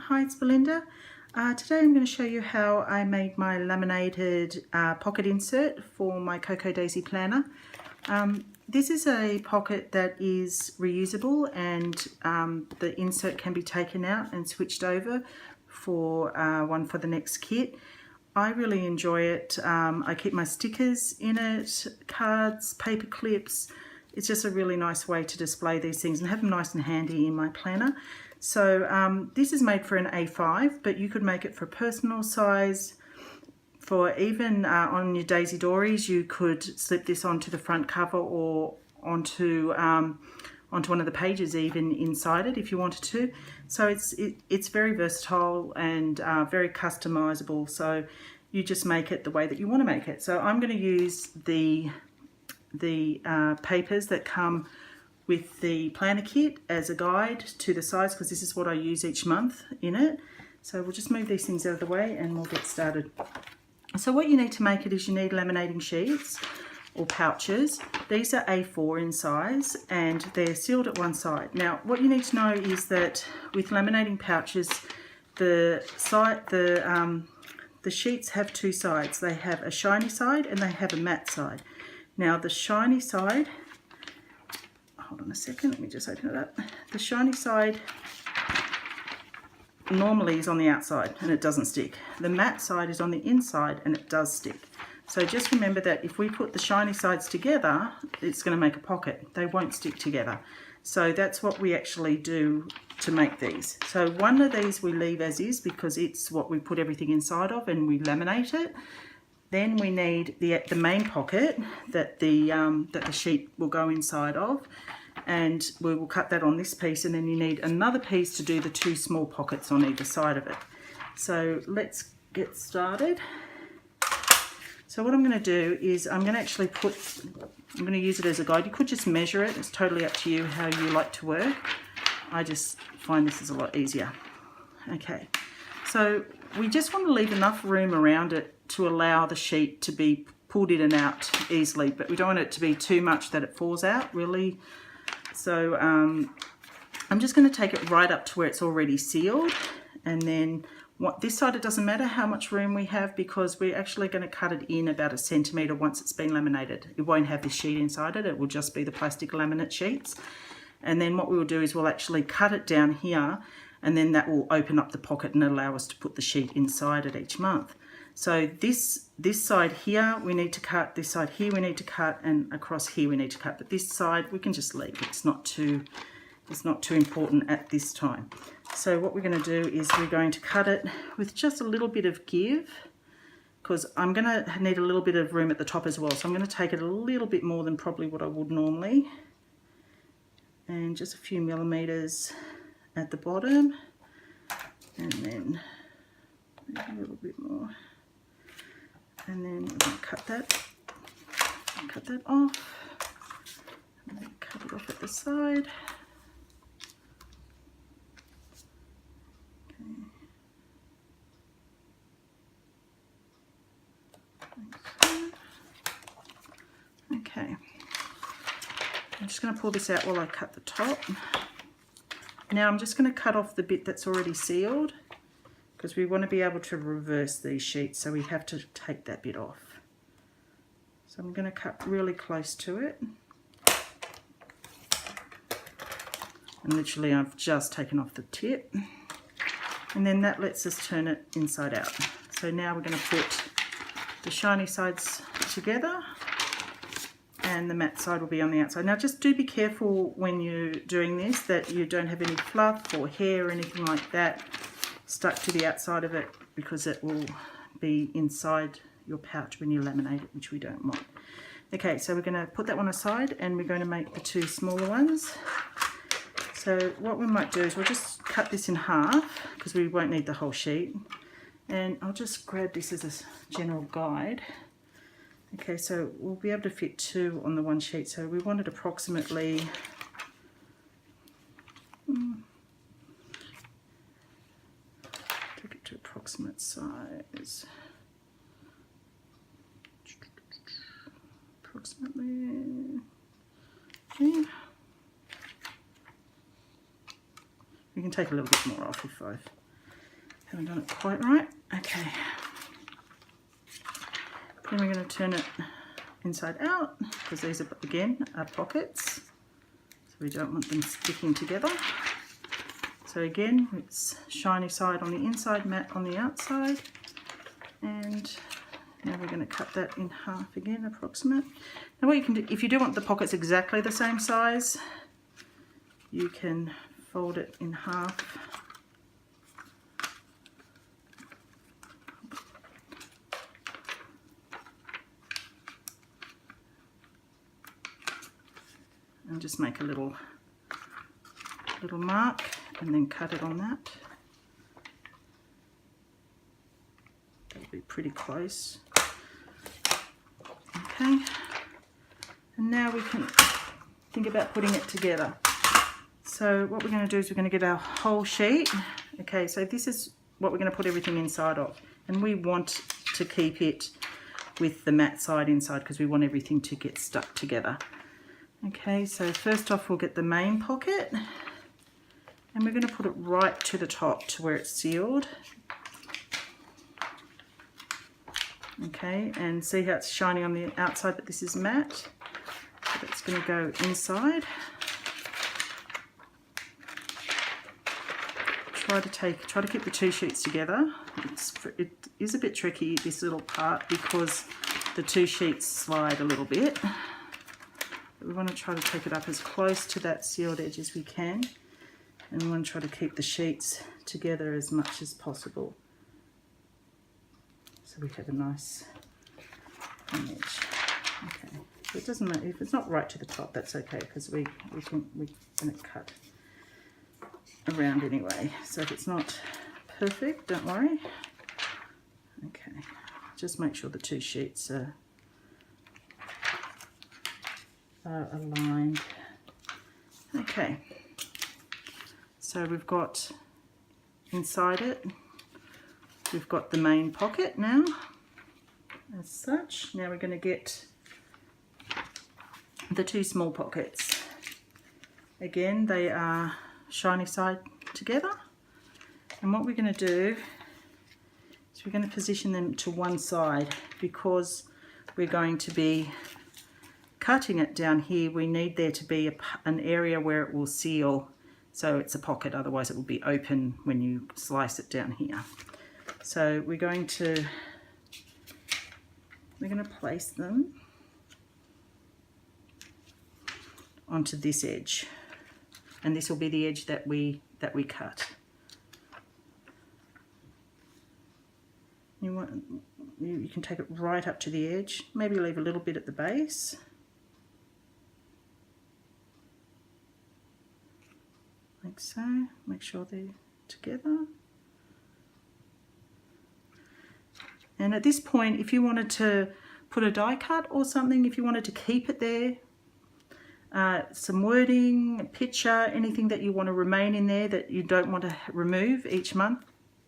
Hi, it's Belinda. Today I'm going to show you how I made my laminated pocket insert for my Cocoa Daisy planner. This is a pocket that is reusable, and the insert can be taken out and switched over for one for the next kit. I really enjoy it. I keep my stickers in it, cards, paper clips. It's just a really nice way to display these things and have them nice and handy in my planner. So this is made for an A5, but you could make it for personal size. For even on your Daisy Dories, you could slip this onto the front cover or onto one of the pages even inside it if you wanted to. So it's very versatile and very customizable. So you just make it the way that you want to make it. So I'm going to use the papers that come with the planner kit as a guide to the size, because this is what I use each month in it. So we'll just move these things out of the way and we'll get started. So what you need to make it is you need laminating sheets or pouches. These are A4 in size and they're sealed at one side. Now what you need to know is that with laminating pouches, the sheets have two sides. They have a shiny side and they have a matte side. Now the shiny side, hold on a second, let me just open it up. The shiny side normally is on the outside and it doesn't stick. The matte side is on the inside and it does stick. So just remember that if we put the shiny sides together, it's going to make a pocket. They won't stick together. So that's what we actually do to make these. So one of these we leave as is because it's what we put everything inside of and we laminate it. Then we need the main pocket that the sheet will go inside of, and we will cut that on this piece, and then you need another piece to do the two small pockets on either side of it. So let's get started. So what I'm going to do is I'm going to use it as a guide. You could just measure it. It's totally up to you how you like to work. I just find this is a lot easier. Okay, so we just want to leave enough room around it to allow the sheet to be pulled in and out easily, but we don't want it to be too much that it falls out really. So I'm just going to take it right up to where it's already sealed, and then this side it doesn't matter how much room we have because we're actually going to cut it in about 1 centimetre once it's been laminated. It won't have the sheet inside it, it will just be the plastic laminate sheets. And then what we will do is we'll actually cut it down here, and then that will open up the pocket and allow us to put the sheet inside it each month. So this side here we need to cut, this side here we need to cut, and across here we need to cut. But this side we can just leave. It's not too important at this time. So what we're going to do is we're going to cut it with just a little bit of give, because I'm going to need a little bit of room at the top as well. So I'm going to take it a little bit more than probably what I would normally, and just a few millimeters at the bottom, and then maybe a little bit more. And then we're going to cut that off, and then cut it off at the side. Okay, I'm just going to pull this out while I cut the top. Now I'm just going to cut off the bit that's already sealed, because we want to be able to reverse these sheets, so we have to take that bit off. So I'm going to cut really close to it, and literally I've just taken off the tip, and then that lets us turn it inside out. So now we're going to put the shiny sides together and the matte side will be on the outside. Now just do be careful when you're doing this that you don't have any fluff or hair or anything like that stuck to the outside of it, because it will be inside your pouch when you laminate it, which we don't want. Okay, so we're going to put that one aside and we're going to make the two smaller ones. So what we might do is we'll just cut this in half because we won't need the whole sheet, and I'll just grab this as a general guide. Okay, so we'll be able to fit two on the one sheet, so we want it approximately approximate size, approximately, okay. You can take a little bit more off if I've Haven't done it quite right. Okay. Then we're going to turn it inside out because these are, again, are pockets. So we don't want them sticking together. So again, it's shiny side on the inside, matte on the outside. And now we're going to cut that in half again, approximate. Now what you can do, if you do want the pockets exactly the same size, you can fold it in half. And just make a little mark and then cut it on that. That'll be pretty close. Okay, and now we can think about putting it together. So what we're going to do is we're going to get our whole sheet. Okay, so this is what we're going to put everything inside of, and we want to keep it with the matte side inside because we want everything to get stuck together. Okay, so first off we'll get the main pocket and we're going to put it right to the top to where it's sealed. Okay, and see how it's shiny on the outside, but this is matte. So that's going to go inside. Try to keep the two sheets together. It is a bit tricky, this little part, because the two sheets slide a little bit. But we want to try to take it up as close to that sealed edge as we can, and we want to try to keep the sheets together as much as possible so we have a nice image. Okay, so it doesn't matter if it's not right to the top, that's okay, because we're going to cut around anyway. So if it's not perfect, don't worry. Okay, just make sure the two sheets are aligned. Okay, so we've got inside it, we've got the main pocket now as such. Now we're going to get the two small pockets. Again, they are shiny side together, and what we're going to do is we're going to position them to one side because we're going to be cutting it down here. We need there to be an area where it will seal, so it's a pocket, otherwise it will be open when you slice it down here. So we're going to place them onto this edge, and this will be the edge that we cut. You can take it right up to the edge, maybe leave a little bit at the base. Like so, make sure they're together. And at this point, if you wanted to put a die cut or something, if you wanted to keep it there, some wording, a picture, anything that you want to remain in there that you don't want to remove each month,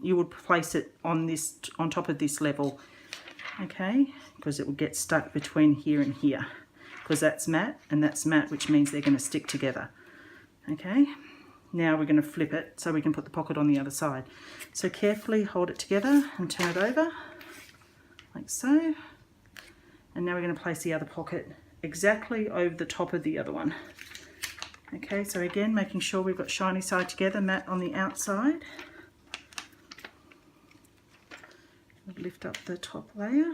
you would place it on top of this level, okay? Because it will get stuck between here and here, because that's matte and that's matte, which means they're going to stick together, okay? Now we're going to flip it so we can put the pocket on the other side. So carefully hold it together and turn it over, like so. And now we're going to place the other pocket exactly over the top of the other one. Okay, so again, making sure we've got shiny side together, matte on the outside. We'll lift up the top layer.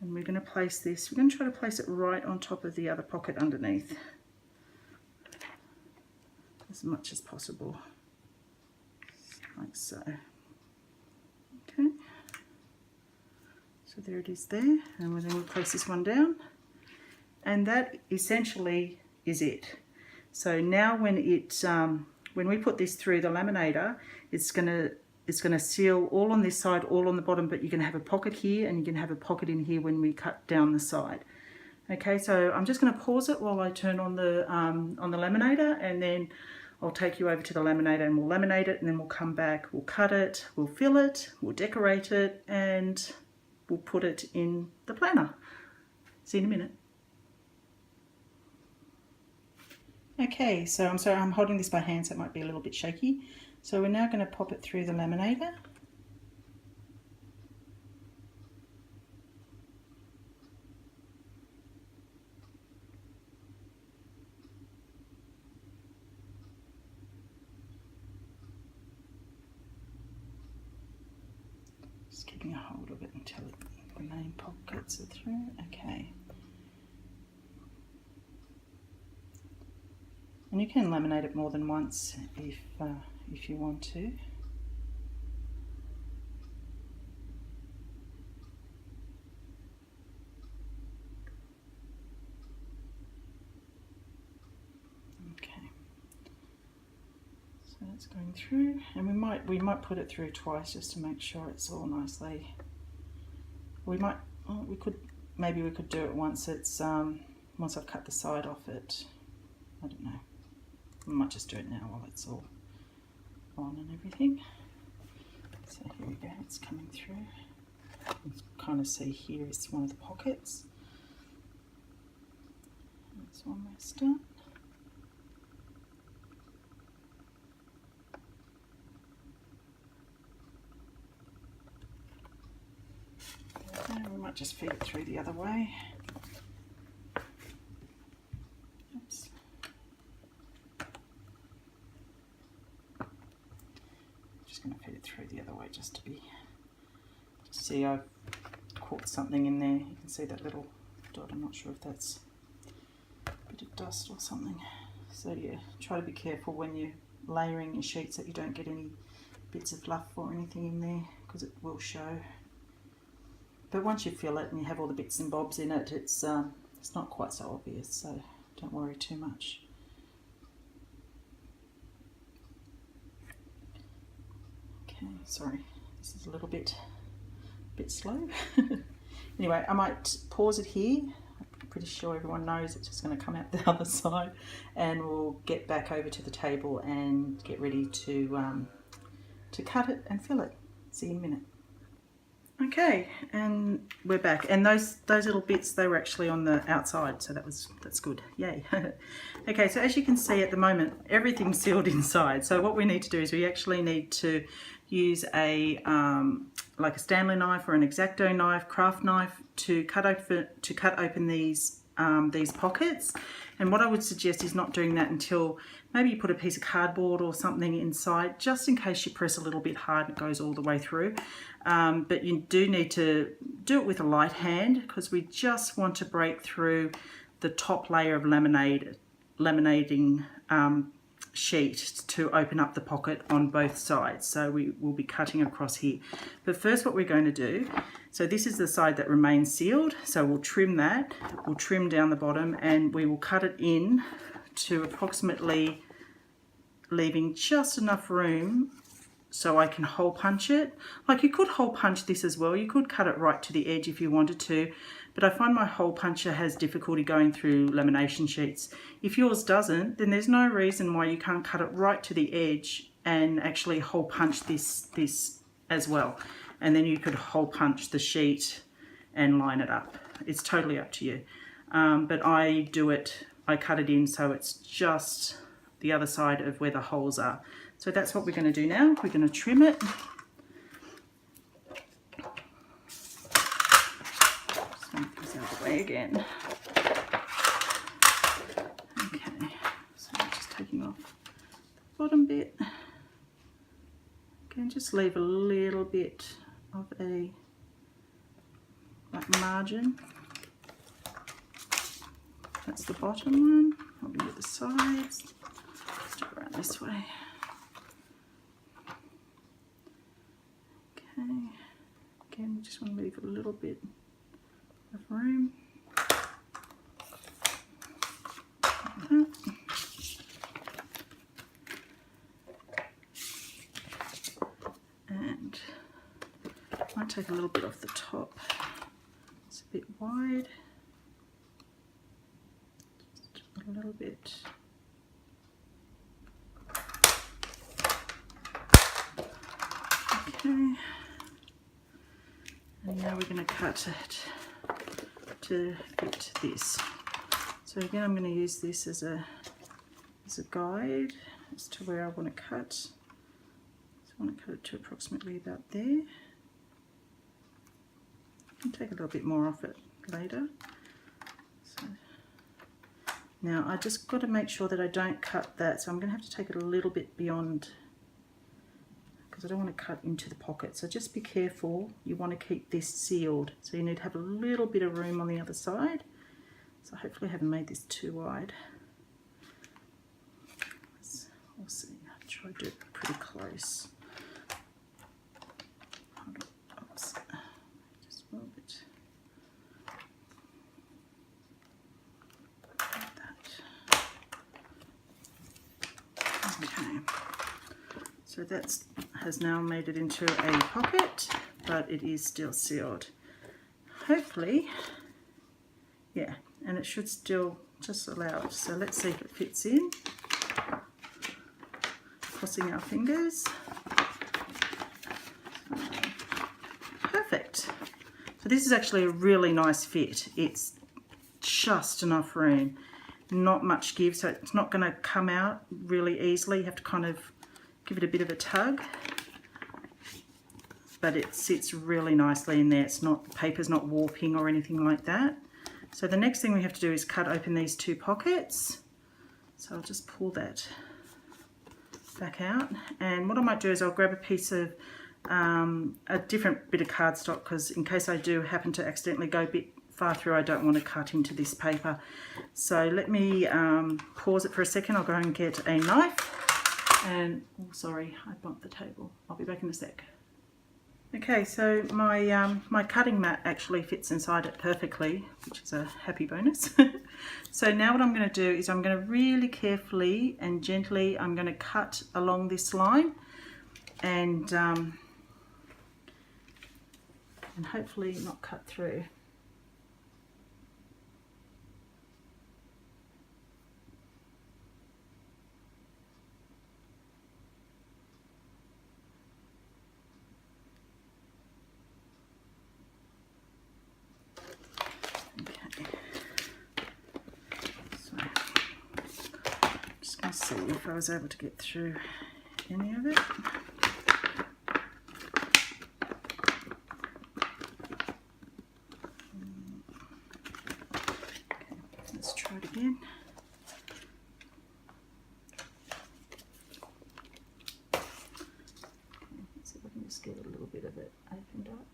And we're going to place this, we're going to try to place it right on top of the other pocket underneath, as much as possible, like so. Okay, so there it is there, and then we'll place this one down, and that essentially is it. So now when we put this through the laminator, it's going to seal all on this side, all on the bottom, but you're going to have a pocket here and you're going to have a pocket in here when we cut down the side. Okay, so I'm just going to pause it while I turn on the laminator, and then I'll take you over to the laminator and we'll laminate it, and then we'll come back, we'll cut it, we'll fill it, we'll decorate it, and we'll put it in the planner. See you in a minute. Okay, so I'm sorry, I'm holding this by hand, so it might be a little bit shaky. So we're now going to pop it through the laminator. Just keeping a hold of it until the main pop gets it through. Okay. And you can laminate it more than once if you want to. Okay. So that's going through, and we might put it through twice just to make sure it's all nicely. Maybe we could do it once it's once I've cut the side off it. I don't know. I might just do it now while it's all on and everything. So here we go, it's coming through. You can kind of see here is one of the pockets. That's almost done. And we might just feed it through the other way. Oops. Just going to feed it through the other way just to see I've caught something in there. You can see that little dot. I'm not sure if that's a bit of dust or something. So yeah, try to be careful when you're layering your sheets that you don't get any bits of fluff or anything in there, because it will show. But once you fill it and you have all the bits and bobs in it, it's not quite so obvious, so don't worry too much. Okay, sorry, this is a little bit slow. Anyway, I might pause it here. I'm pretty sure everyone knows it's just going to come out the other side, and we'll get back over to the table and get ready to cut it and fill it. See you in a minute. Okay, and we're back, and those little bits, they were actually on the outside, so that's good. Yay. Okay, so as you can see at the moment, everything's sealed inside. So what we need to do is we actually need to use a like a Stanley knife or an X-Acto knife, craft knife, to cut open these pockets. And what I would suggest is not doing that until maybe you put a piece of cardboard or something inside, just in case you press a little bit hard and it goes all the way through. But you do need to do it with a light hand, because we just want to break through the top layer of laminating sheet to open up the pocket on both sides. So we will be cutting across here. But first what we're going to do, so this is the side that remains sealed, so we'll trim that, we'll trim down the bottom, and we will cut it in to approximately leaving just enough room so I can hole punch it. Like, you could hole punch this as well, you could cut it right to the edge if you wanted to, but I find my hole puncher has difficulty going through lamination sheets. If yours doesn't, then there's no reason why you can't cut it right to the edge and actually hole punch this as well. And then you could hole punch the sheet and line it up. It's totally up to you. But I cut it in so it's just the other side of where the holes are. So that's what we're going to do now. We're going to trim it. Just move this out of the way again. Okay, so I'm just taking off the bottom bit. Okay, just leave a little bit of a margin. That's the bottom one. I'll do the sides. Let's do it around this way. Okay. Again, we just want to leave a little bit of room. Like that. And I might take a little bit off the top. It's a bit wide. Just a little bit. Okay. And now we're going to cut it to fit this. So again, I'm going to use this as a as a guide as to where I want to cut. So I want to cut it to approximately about there. I'll take a little bit more off it later. So now I just got to make sure that I don't cut that, so I'm going to have to take it a little bit beyond, because I don't want to cut into the pocket. So just be careful, you want to keep this sealed, so you need to have a little bit of room on the other side. So hopefully I haven't made this too wide. We'll see. I'll try to do it pretty close. Hold on. Oops. Just a little bit. Like that. Okay. So that has now made it into a pocket, but it is still sealed. Hopefully, yeah, and it should still just allow it. So let's see if it fits in. Crossing our fingers. Perfect. So this is actually a really nice fit. It's just enough room, not much give, so it's not going to come out really easily. You have to kind of give it a bit of a tug, but it sits really nicely in there. It's not, the paper's not warping or anything like that. So the next thing we have to do is cut open these two pockets. So I'll just pull that back out, and what I might do is I'll grab a piece of a different bit of cardstock, because in case I do happen to accidentally go a bit far through, I don't want to cut into this paper. So let me pause it for a second. I'll go and get a knife, and oh, sorry, I bumped the table. I'll be back in a sec. Okay, so my cutting mat actually fits inside it perfectly, which is a happy bonus. So now what I'm going to do is I'm going to really carefully and gently, I'm going to cut along this line, and hopefully not cut through. See if I was able to get through any of it. Okay, let's try it again. Okay, let's see if I can just get a little bit of it opened up.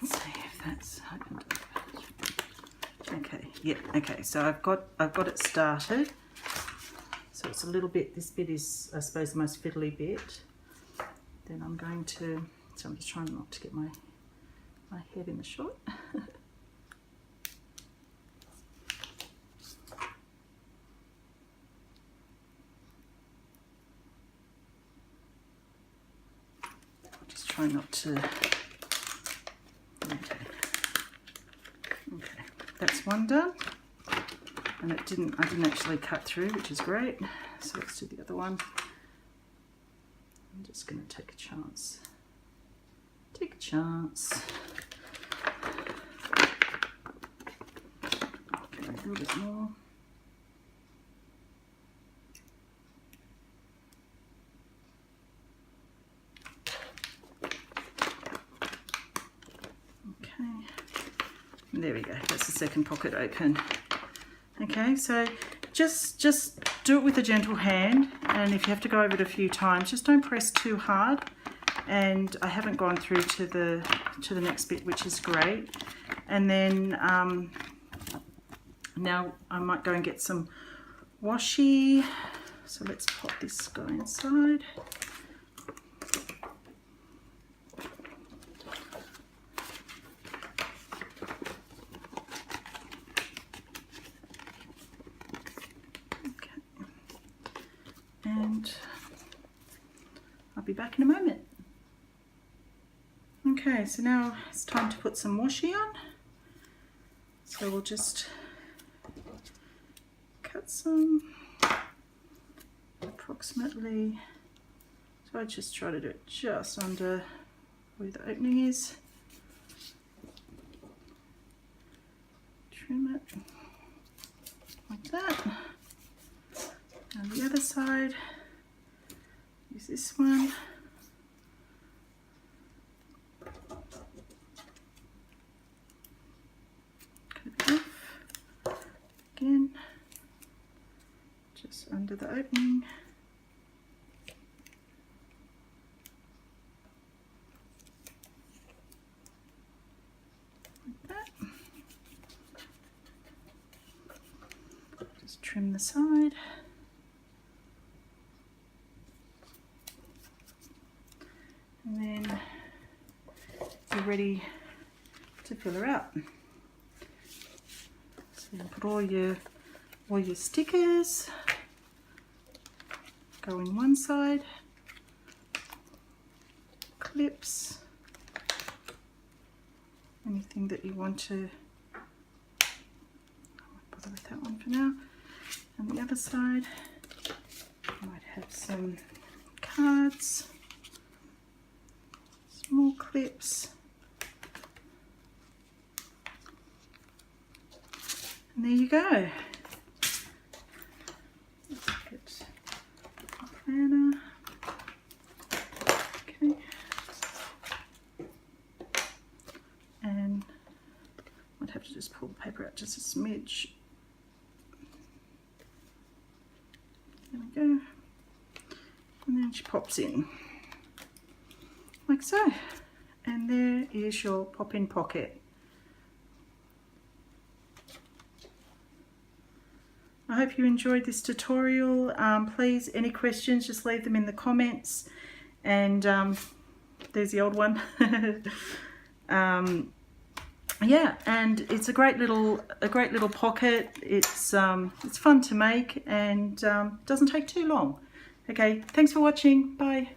Let's see if that's opened up. Okay, yeah, okay, so I've got it started. So it's a little bit, this bit is, I suppose, the most fiddly bit. Then I'm going to, so I'm just trying not to get my head in the shot. Just try not to. Okay, that's one done, and I didn't actually cut through, which is great. So let's do the other one. I'm just going to take a chance. Take a chance. Okay, a little bit more. There we go, that's the second pocket open. Okay, so just do it with a gentle hand, and if you have to go over it a few times, just don't press too hard. And I haven't gone through to the next bit, which is great. And then now I might go and get some washi. So let's pop this guy inside. And I'll be back in a moment. Okay, so now it's time to put some washi on. So we'll just cut some approximately, so I just try to do it just under where the opening is. Trim it like that. And the other side, use this one. Cut it off. Again, just under the opening. Like that. Just trim the side. And then you're ready to fill her out. So you put all your stickers go in one side, clips, anything that you want to, I won't bother with that one for now. And the other side, I might have some cards, small clips, and there you go. Let's look at the planner. Okay, and I'd have to just pull the paper out just a smidge. There we go, and then she pops in like so, and there is your pop-in pocket. I hope you enjoyed this tutorial. Please, any questions, just leave them in the comments. And there's the old one. Yeah, and it's a great little pocket. It's fun to make, and doesn't take too long. Okay, thanks for watching. Bye.